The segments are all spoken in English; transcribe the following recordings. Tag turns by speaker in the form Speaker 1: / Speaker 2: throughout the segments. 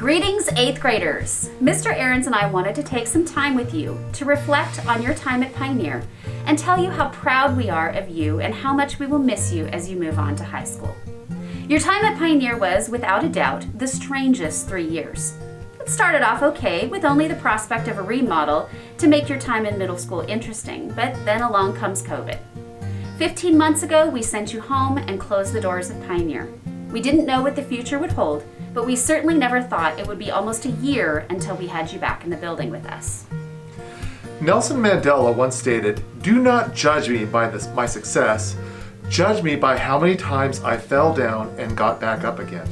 Speaker 1: Greetings, 8th graders! Mr. Ahrens and I wanted to take some time with you to reflect on your time at Pioneer and tell you how proud we are of you and how much we will miss you as you move on to high school. Your time at Pioneer was, without a doubt, the strangest 3 years. It started off okay with only the prospect of a remodel to make your time in middle school interesting, but then along comes COVID. 15 months ago, we sent you home and closed the doors of Pioneer. We didn't know what the future would hold, but we certainly never thought it would be almost a year until we had you back in the building with us.
Speaker 2: Nelson Mandela once stated, "Do not judge me by my success, judge me by how many times I fell down and got back up again."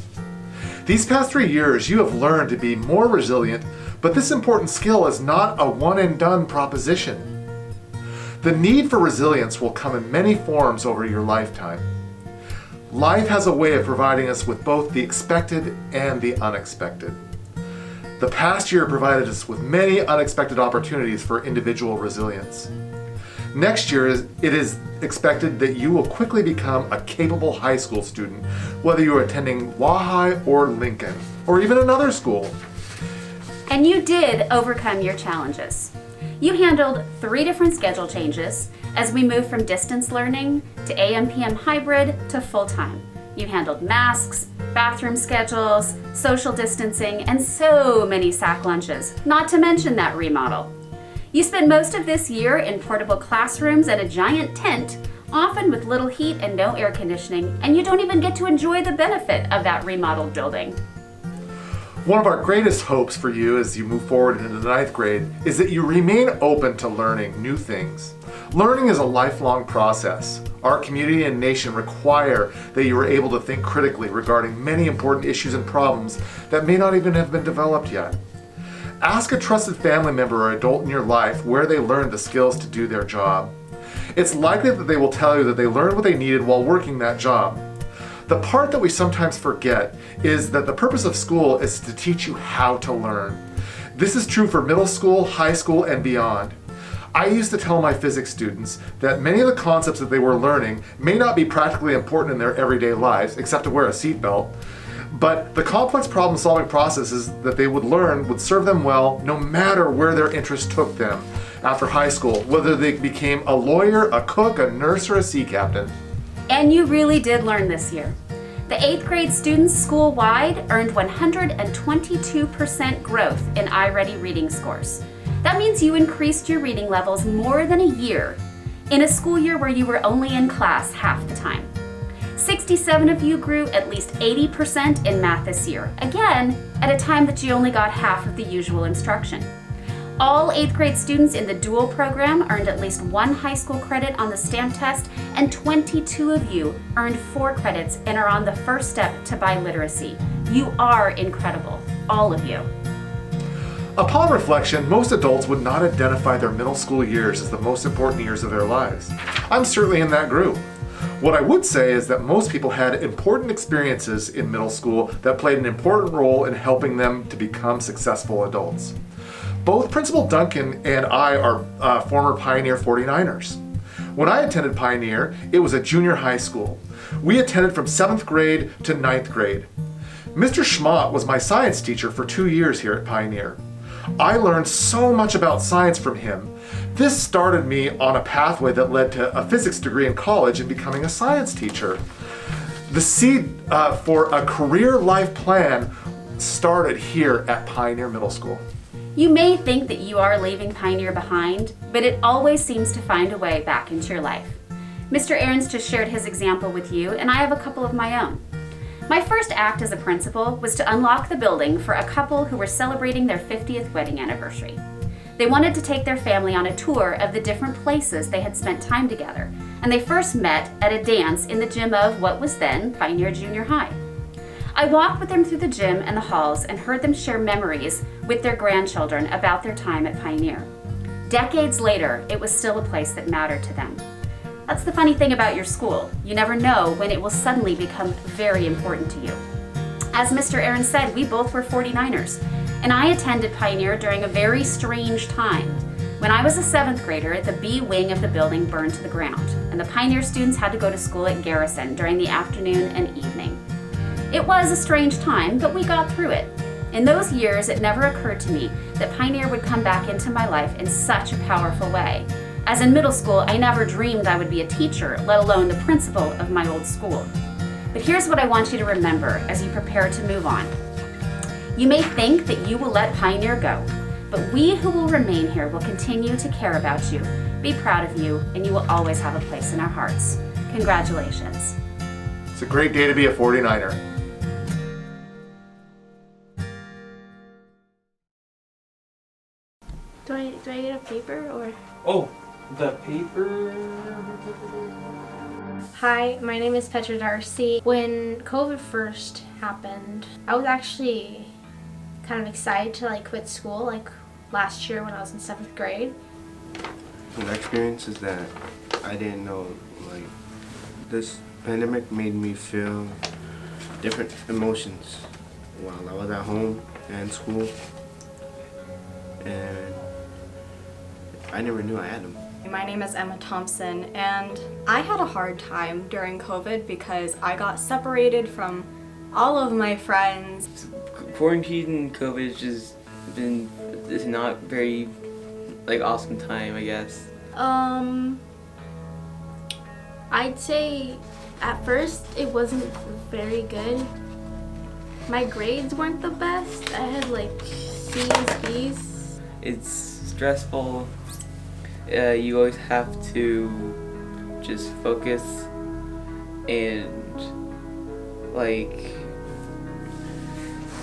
Speaker 2: These past 3 years, you have learned to be more resilient, but this important skill is not a one-and-done proposition. The need for resilience will come in many forms over your lifetime. Life has a way of providing us with both the expected and the unexpected. The past year provided us with many unexpected opportunities for individual resilience. Next year, it is expected that you will quickly become a capable high school student, whether you are attending Wahai or Lincoln, or even another school.
Speaker 1: And you did overcome your challenges. You handled 3 different schedule changes as we moved from distance learning to AM/PM hybrid to full-time. You handled masks, bathroom schedules, social distancing, and so many sack lunches, not to mention that remodel. You spent most of this year in portable classrooms and a giant tent, often with little heat and no air conditioning, and you don't even get to enjoy the benefit of that remodeled building.
Speaker 2: One of our greatest hopes for you as you move forward into the 9th grade is that you remain open to learning new things. Learning is a lifelong process. Our community and nation require that you are able to think critically regarding many important issues and problems that may not even have been developed yet. Ask a trusted family member or adult in your life where they learned the skills to do their job. It's likely that they will tell you that they learned what they needed while working that job. The part that we sometimes forget is that the purpose of school is to teach you how to learn. This is true for middle school, high school, and beyond. I used to tell my physics students that many of the concepts that they were learning may not be practically important in their everyday lives, except to wear a seatbelt, but the complex problem-solving processes that they would learn would serve them well no matter where their interest took them after high school, whether they became a lawyer, a cook, a nurse, or a sea captain.
Speaker 1: And you really did learn this year. The 8th grade students school-wide earned 122% growth in iReady reading scores. That means you increased your reading levels more than a year in a school year where you were only in class half the time. 67 of you grew at least 80% in math this year, again, at a time that you only got half of the usual instruction. All 8th grade students in the dual program earned at least 1 high school credit on the STAMP test, and 22 of you earned 4 credits and are on the first step to biliteracy. You are incredible, all of you.
Speaker 2: Upon reflection, most adults would not identify their middle school years as the most important years of their lives. I'm certainly in that group. What I would say is that most people had important experiences in middle school that played an important role in helping them to become successful adults. Both Principal Duncan and I are former Pioneer 49ers. When I attended Pioneer, it was a junior high school. We attended from 7th grade to 9th grade. Mr. Schmott was my science teacher for 2 years here at Pioneer. I learned so much about science from him. This started me on a pathway that led to a physics degree in college and becoming a science teacher. The seed for a career life plan started here at Pioneer Middle School.
Speaker 1: You may think that you are leaving Pioneer behind, but it always seems to find a way back into your life. Mr. Ahrens just shared his example with you, and I have a couple of my own. My first act as a principal was to unlock the building for a couple who were celebrating their 50th wedding anniversary. They wanted to take their family on a tour of the different places they had spent time together, and they first met at a dance in the gym of what was then Pioneer Junior High. I walked with them through the gym and the halls and heard them share memories with their grandchildren about their time at Pioneer. Decades later, it was still a place that mattered to them. That's the funny thing about your school. You never know when it will suddenly become very important to you. As Mr. Ahrens said, we both were 49ers, and I attended Pioneer during a very strange time. When I was a 7th grader, the B wing of the building burned to the ground, and the Pioneer students had to go to school at Garrison during the afternoon and evening. It was a strange time, but we got through it. In those years, it never occurred to me that Pioneer would come back into my life in such a powerful way. As in middle school, I never dreamed I would be a teacher, let alone the principal of my old school. But here's what I want you to remember as you prepare to move on. You may think that you will let Pioneer go, but we who will remain here will continue to care about you, be proud of you, and you will always have a place in our hearts. Congratulations.
Speaker 2: It's a great day to be a 49er.
Speaker 3: Do I get a paper or?
Speaker 4: Oh, the paper.
Speaker 3: Hi, my name is Petra Darcy. When COVID first happened, I was actually kind of excited to quit school last year when I was in 7th grade.
Speaker 5: The experience is that I didn't know this pandemic made me feel different emotions while I was at home and school, and I never knew I had them.
Speaker 6: My name is Emma Thompson, and I had a hard time during COVID because I got separated from all of my friends.
Speaker 4: Quarantine and COVID has just been it's not very awesome time, I guess.
Speaker 3: I'd say at first it wasn't very good. My grades weren't the best. I had C's, B's.
Speaker 4: It's stressful. You always have to just focus and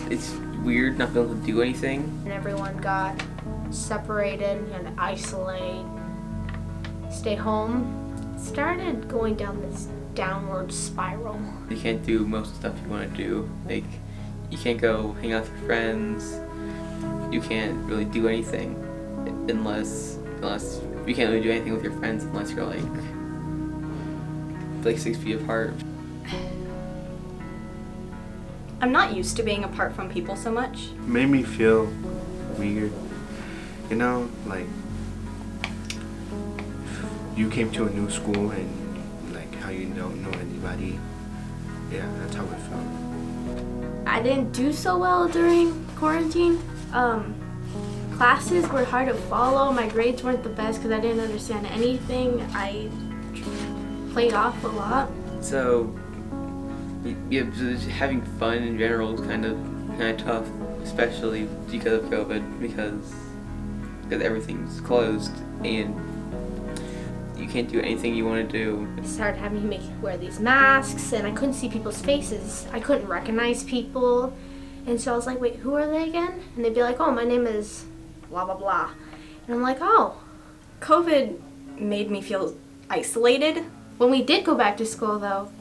Speaker 4: it's weird not being able to do anything.
Speaker 3: And everyone got separated, you had to isolate, stay home. Started going down this downward spiral.
Speaker 4: You can't do most of the stuff you want to do. You can't go hang out with your friends. You can't really do anything unless you can't really do anything with your friends unless you're 6 feet apart.
Speaker 6: I'm not used to being apart from people so much.
Speaker 5: It made me feel weird, you came to a new school and how you don't know anybody. Yeah, that's how it felt.
Speaker 3: I didn't do so well during quarantine. Classes were hard to follow. My grades weren't the best because I didn't understand anything. I played off a lot.
Speaker 4: So, just having fun in general is kind of tough, especially because of COVID, because everything's closed and you can't do anything you want to do.
Speaker 3: They started having me wear these masks, and I couldn't see people's faces. I couldn't recognize people, and so I was like, wait, who are they again? And they'd be like, oh, my name is blah, blah, blah. And I'm like, oh.
Speaker 6: COVID made me feel isolated.
Speaker 3: When we did go back to school, though,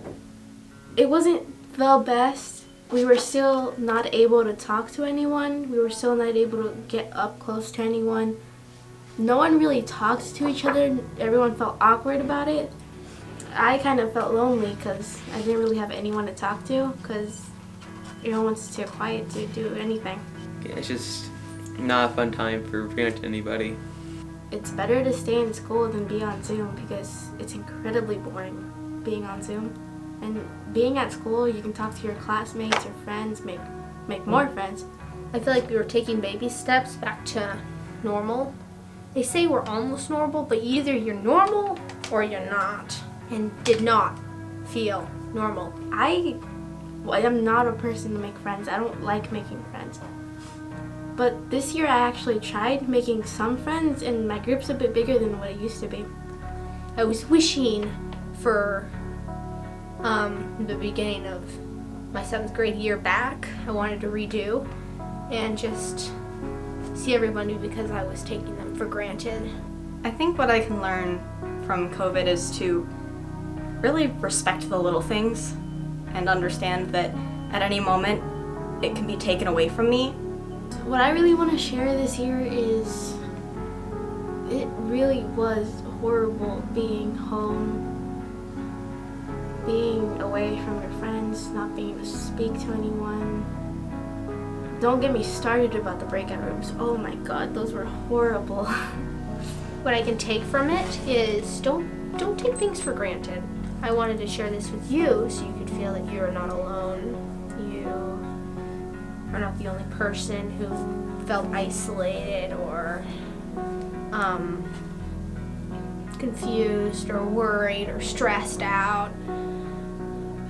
Speaker 3: it wasn't the best. We were still not able to talk to anyone. We were still not able to get up close to anyone. No one really talked to each other. Everyone felt awkward about it. I kind of felt lonely because I didn't really have anyone to talk to because everyone's too quiet to do anything.
Speaker 4: Yeah, it's just not a fun time for pretty much anybody.
Speaker 3: It's better to stay in school than be on Zoom because it's incredibly boring being on Zoom. And being at school, you can talk to your classmates or friends, make more friends. I feel like we were taking baby steps back to normal. They say we're almost normal, but either you're normal or you're not, and did not feel normal. I am not a person to make friends. I don't like making friends. But this year I actually tried making some friends, and my group's a bit bigger than what it used to be. I was wishing for the beginning of my 7th grade year back. I wanted to redo and just see everybody because I was taking them for granted.
Speaker 6: I think what I can learn from COVID is to really respect the little things and understand that at any moment it can be taken away from me.
Speaker 3: What I really want to share this year is it really was horrible being home, being away from your friends, not being able to speak to anyone. Don't get me started about the breakout rooms. Oh my god, those were horrible. What I can take from it is don't take things for granted. I wanted to share this with you so you could feel that you're not alone.
Speaker 7: are not the only person who felt isolated or confused or worried or stressed out.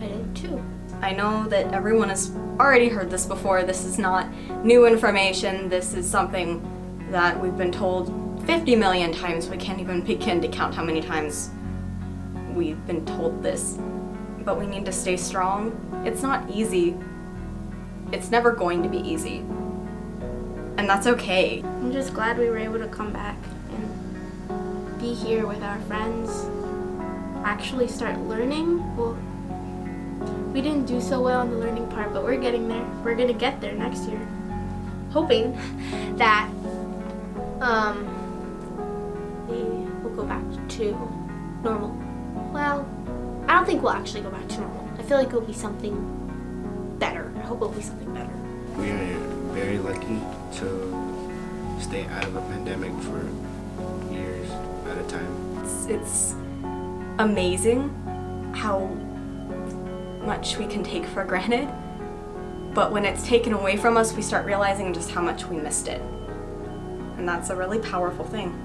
Speaker 7: I did too.
Speaker 6: I know that everyone has already heard this before. This is not new information. This is something that we've been told 50 million times. We can't even begin to count how many times we've been told this. But we need to stay strong. It's not easy. It's never going to be easy. And that's okay.
Speaker 3: I'm just glad we were able to come back and be here with our friends, actually start learning. Well, we didn't do so well on the learning part, but we're getting there. We're gonna get there next year.
Speaker 7: Hoping that we will go back to normal. Well, I don't think we'll actually go back to normal. I feel like it'll be something better. I hope it'll be something better.
Speaker 5: We are very lucky to stay out of a pandemic for years at a time.
Speaker 6: It's amazing how much we can take for granted, but when it's taken away from us, we start realizing just how much we missed it. And that's a really powerful thing.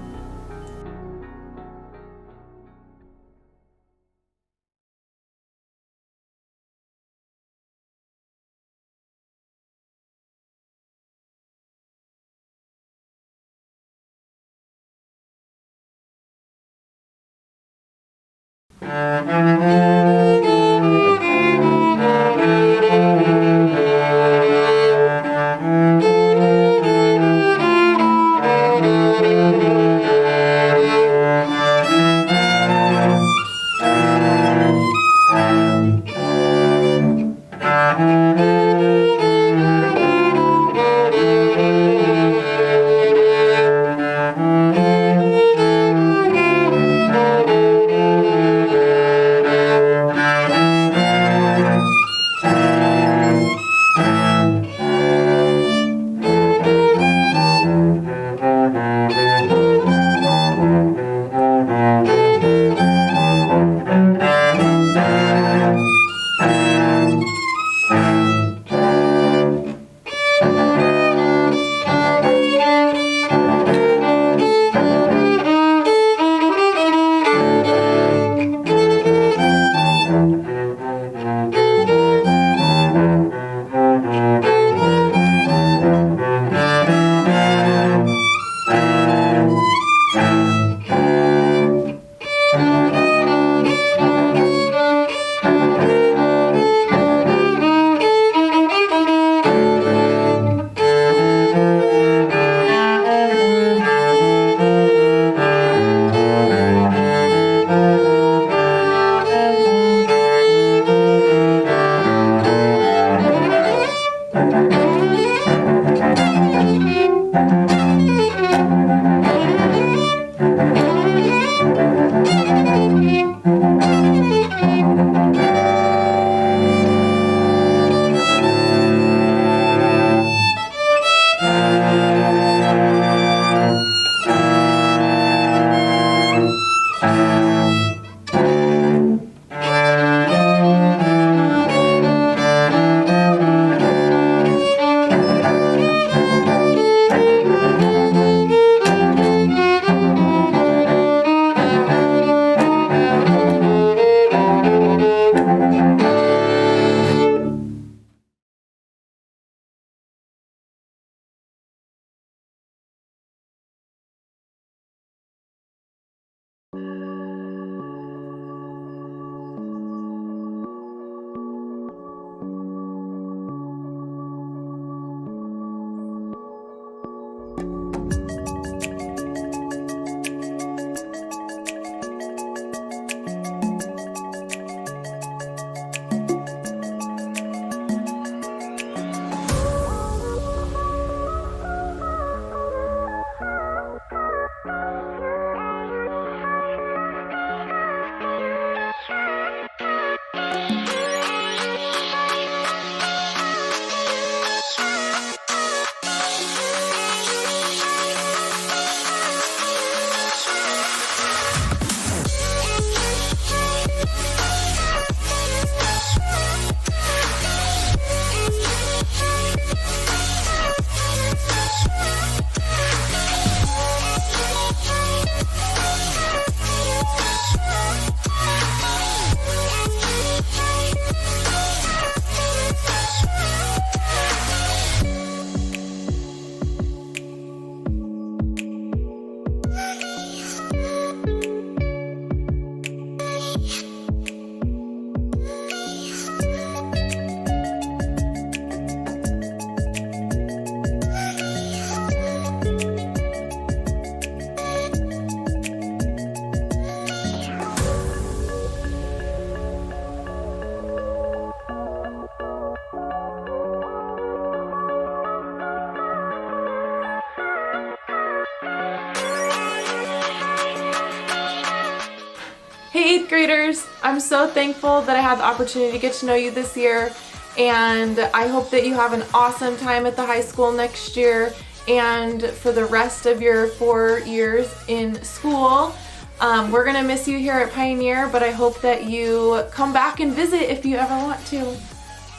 Speaker 8: 8th graders, I'm so thankful that I had the opportunity to get to know you this year, and I hope that you have an awesome time at the high school next year and for the rest of your 4 years in school. We're gonna miss you here at Pioneer, but I hope that you come back and visit if you ever want to.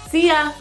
Speaker 8: See ya!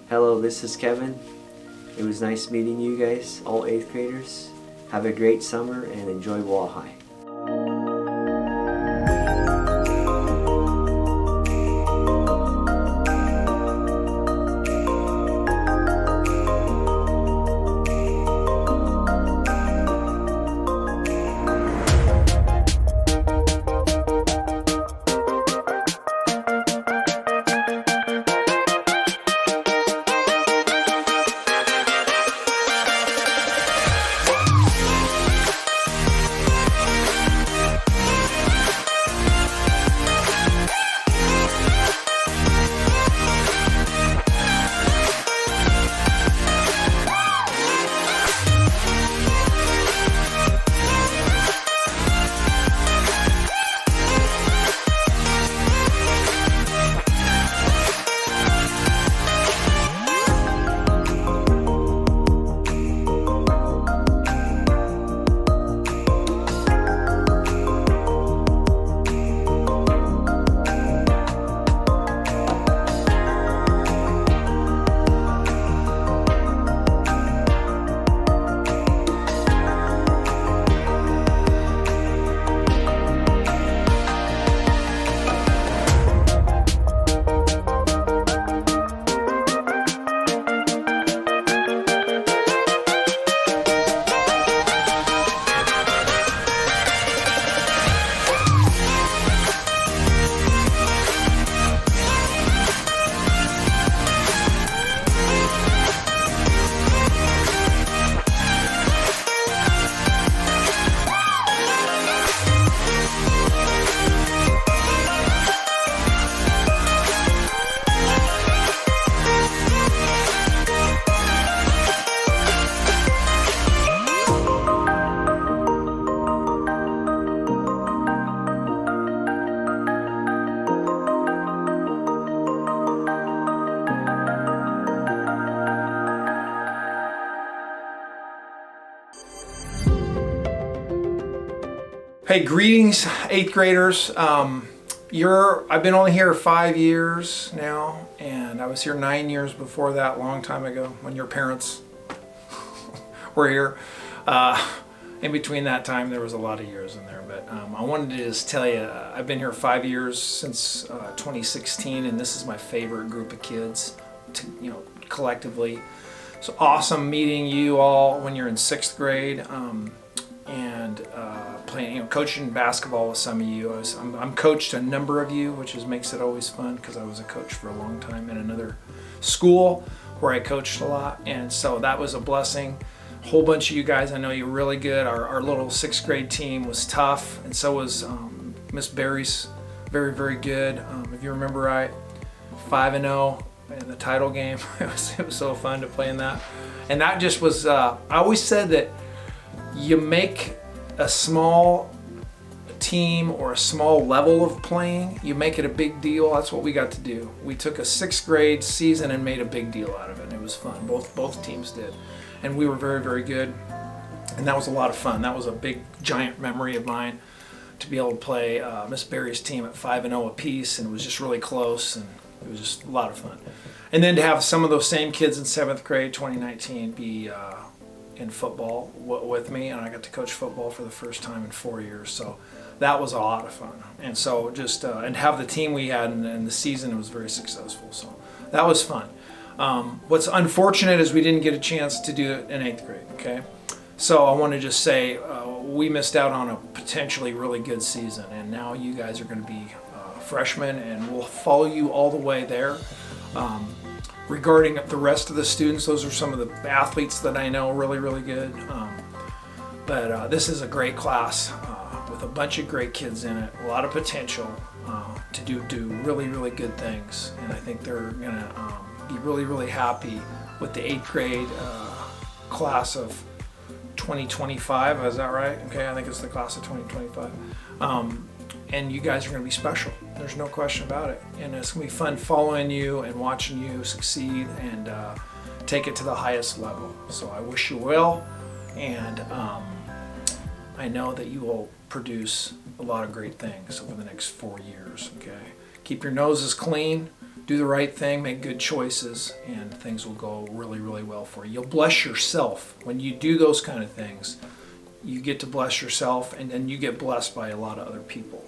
Speaker 9: Hello, this is Kevin. It was nice meeting you guys, all 8th graders. Have a great summer and enjoy Wall High.
Speaker 10: Hey, greetings, 8th graders. I've been only here 5 years now, and I was here 9 years before that, a long time ago, when your parents were here. In between that time, there was a lot of years in there, but I wanted to just tell you, I've been here 5 years since 2016, and this is my favorite group of kids, collectively. It's awesome meeting you all when you're in 6th grade. And playing, coaching basketball with some of you. I'm coached a number of you, which makes it always fun because I was a coach for a long time in another school where I coached a lot, and so that was a blessing. A whole bunch of you guys, I know you're really good. Our little 6th grade team was tough, and so was Miss Barry's very, very good. If you remember right, 5-0 in the title game. It was so fun to play in that, and that just was. I always said that you make a small team or a small level of playing, you make it a big deal. That's what we got to do. We took a 6th grade season and made a big deal out of it, and it was fun. Both teams did, and we were very, very good, and that was a lot of fun. That was a big, giant memory of mine to be able to play Miss Berry's team at 5-0 apiece, and it was just really close, and it was just a lot of fun. And then to have some of those same kids in 7th grade 2019 be in football with me, and I got to coach football for the first time in 4 years, so that was a lot of fun. And so just and have the team we had, and the season was very successful, so that was fun. What's unfortunate is we didn't get a chance to do it in 8th grade, okay? So I want to just say we missed out on a potentially really good season, and now you guys are going to be freshmen, and we'll follow you all the way there. Regarding the rest of the students, those are some of the athletes that I know really, really good. But this is a great class with a bunch of great kids in it, a lot of potential to do really, really good things. And I think they're going to be really, really happy with the 8th grade class of 2025. Is that right? Okay, I think it's the class of 2025. And you guys are going to be special. There's no question about it. And it's going to be fun following you and watching you succeed and take it to the highest level. So I wish you well, and I know that you will produce a lot of great things over the next 4 years. Okay, keep your noses clean, do the right thing, make good choices, and things will go really, really well for you. You'll bless yourself when you do those kind of things. You get to bless yourself, and then you get blessed by a lot of other people.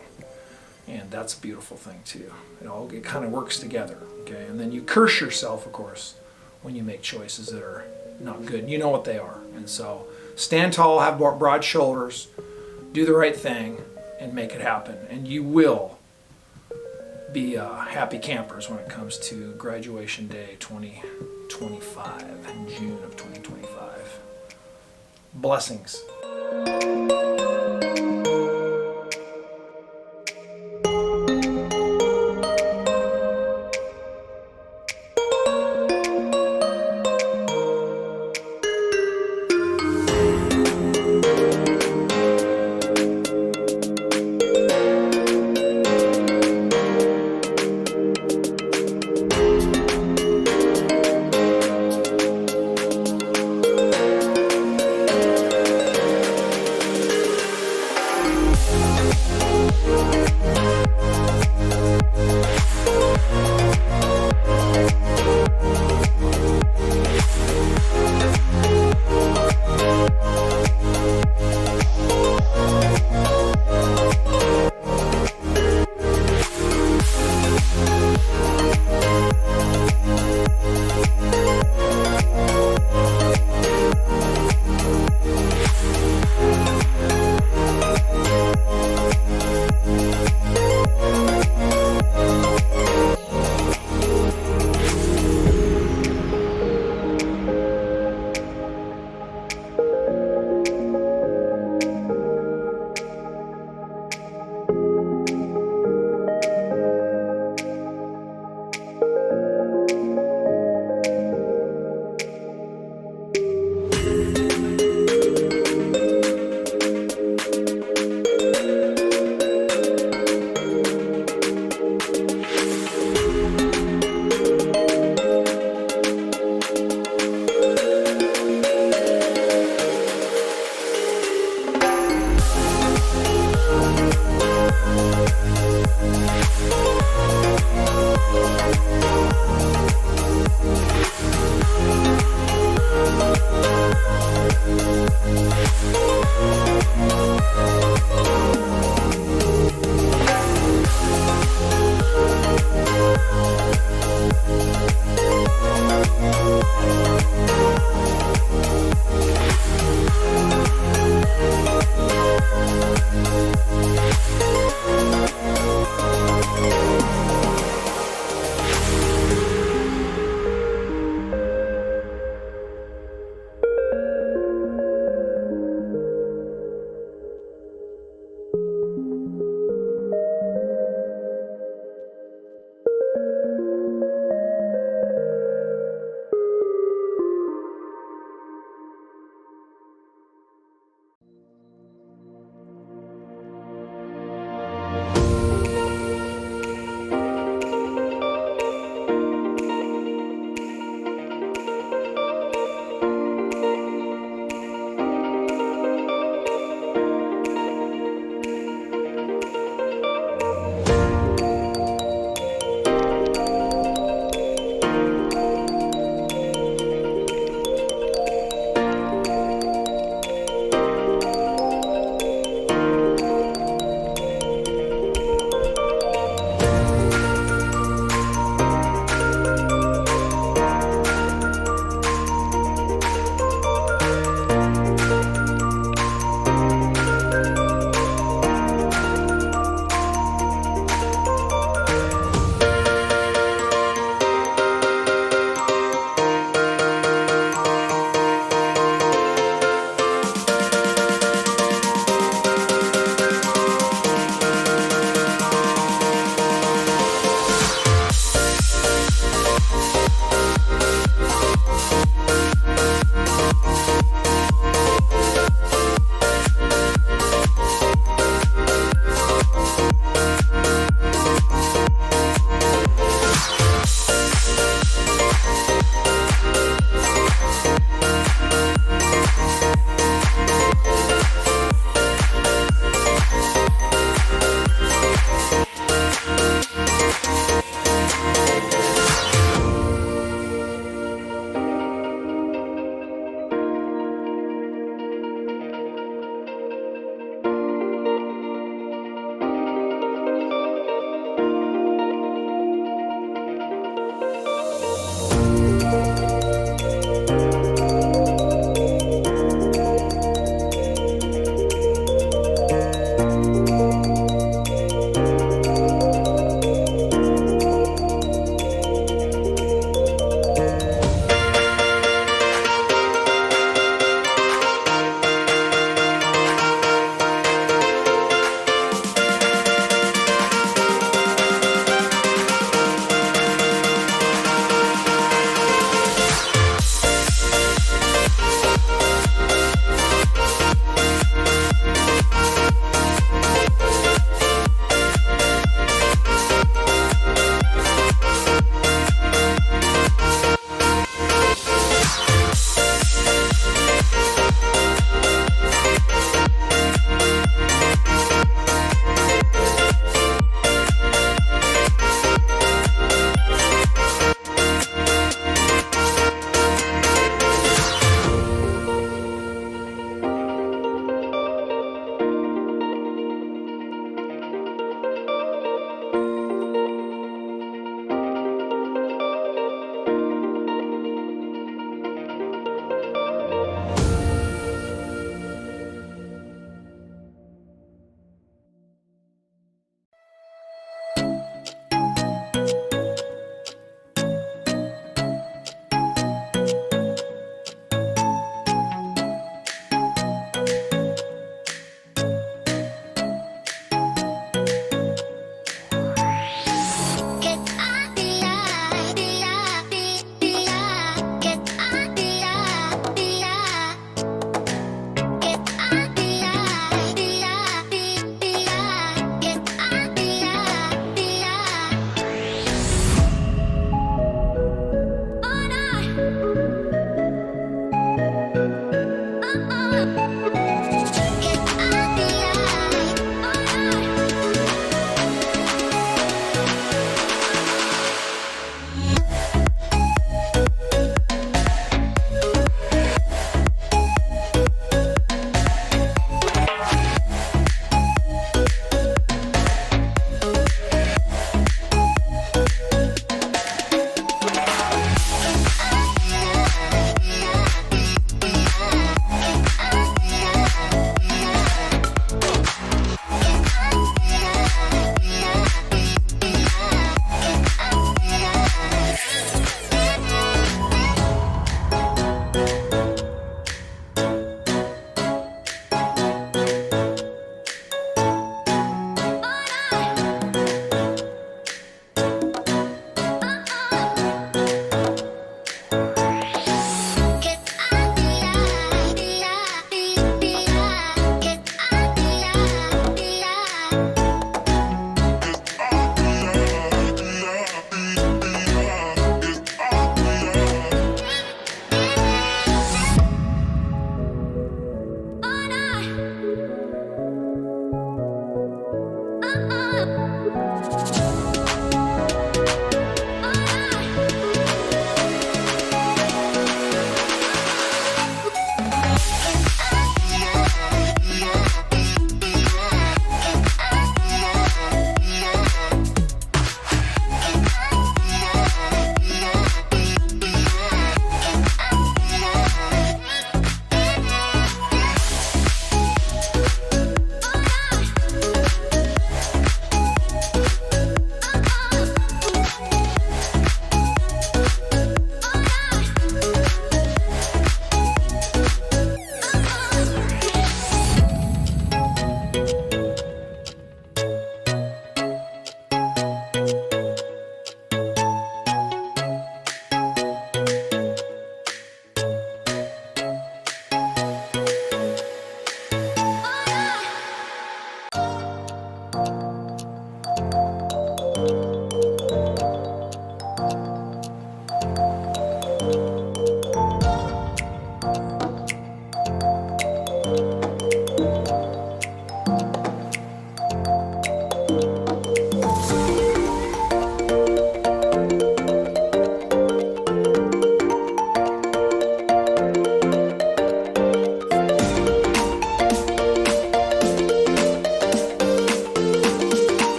Speaker 10: And that's a beautiful thing too. It kind of works together, okay? And then you curse yourself, of course, when you make choices that are not good. You know what they are. And so stand tall, have broad shoulders, do the right thing, and make it happen. And you will be happy campers when it comes to graduation day 2025, in June of 2025. Blessings.